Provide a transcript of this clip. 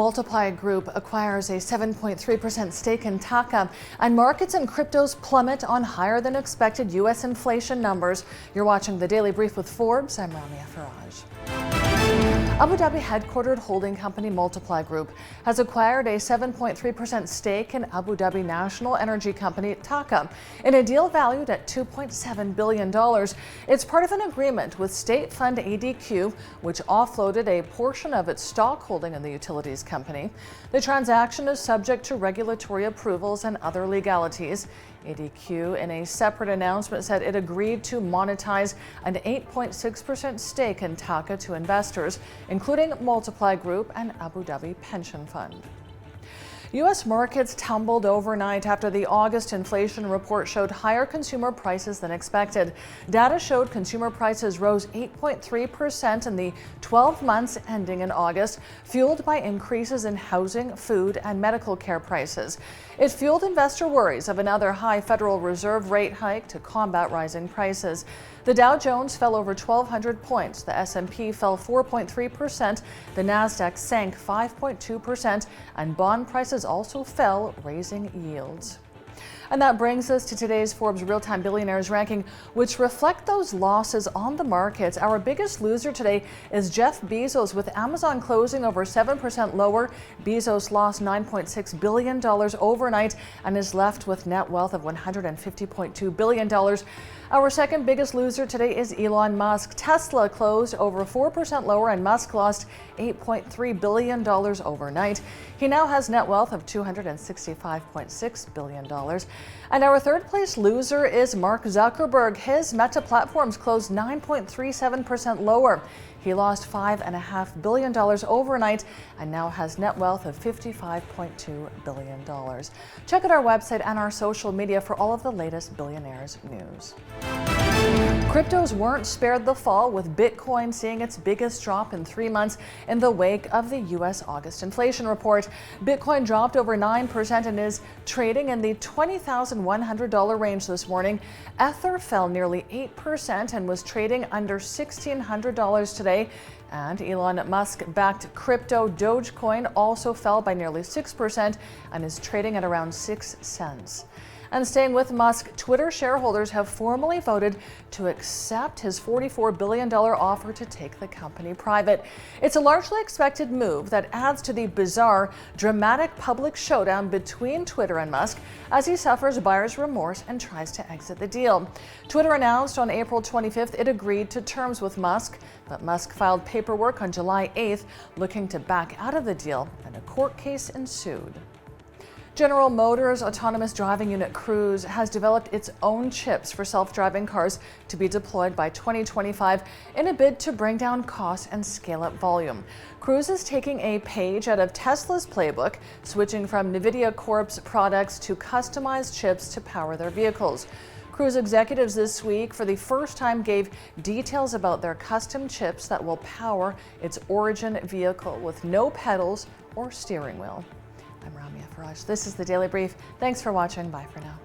MultiplyGroup acquires a 7.3% stake in Taka, and markets and cryptos plummet on higher than expected U.S. inflation numbers. You're watching the Daily Brief with Forbes. I'm Ramia Faraj. Abu Dhabi headquartered holding company MultiplyGroup has acquired a 7.3% stake in Abu Dhabi national energy company Taka in a deal valued at $2.7 billion. It's part of an agreement with state fund ADQ, which offloaded a portion of its stock holding in the utilities company. The transaction is subject to regulatory approvals and other legalities. ADQ, in a separate announcement, said it agreed to monetize an 8.6% stake in Taka to investors, including MultiplyGroup and Abu Dhabi Pension Fund. U.S. markets tumbled overnight after the August inflation report showed higher consumer prices than expected. Data showed consumer prices rose 8.3% in the 12 months ending in August, fueled by increases in housing, food, and medical care prices. It fueled investor worries of another high Federal Reserve rate hike to combat rising prices. The Dow Jones fell over 1,200 points. The S&P fell 4.3%. The Nasdaq sank 5.2%, and bond prices also fell, raising yields. And that brings us to today's Forbes Real-Time Billionaires ranking, which reflect those losses on the markets. Our biggest loser today is Jeff Bezos, with Amazon closing over 7% lower. Bezos lost $9.6 billion overnight and is left with net wealth of $150.2 billion. Our second biggest loser today is Elon Musk. Tesla closed over 4% lower, and Musk lost $8.3 billion overnight. He now has net wealth of $265.6 billion. And our third place loser is Mark Zuckerberg. His Meta platforms closed 9.37% lower. He lost $5.5 billion overnight and now has net wealth of $55.2 billion. Check out our website and our social media for all of the latest Billionaires news. Cryptos weren't spared the fall, with Bitcoin seeing its biggest drop in 3 months in the wake of the U.S. August inflation report. Bitcoin dropped over 9% and is trading in the $20,100 range this morning. Ether fell nearly 8% and was trading under $1,600 today. And Elon Musk-backed crypto Dogecoin also fell by nearly 6% and is trading at around 6 cents. And staying with Musk, Twitter shareholders have formally voted to accept his $44 billion offer to take the company private. It's a largely expected move that adds to the bizarre, dramatic public showdown between Twitter and Musk as he suffers buyer's remorse and tries to exit the deal. Twitter announced on April 25th it agreed to terms with Musk, but Musk filed paperwork on July 8th looking to back out of the deal, and a court case ensued. General Motors' autonomous driving unit Cruise has developed its own chips for self-driving cars to be deployed by 2025 in a bid to bring down costs and scale up volume. Cruise is taking a page out of Tesla's playbook, switching from NVIDIA Corp's products to customized chips to power their vehicles. Cruise executives this week, for the first time, gave details about their custom chips that will power its Origin vehicle with no pedals or steering wheel. I'm Ramia Faraj. This is the Daily Brief. Thanks for watching. Bye for now.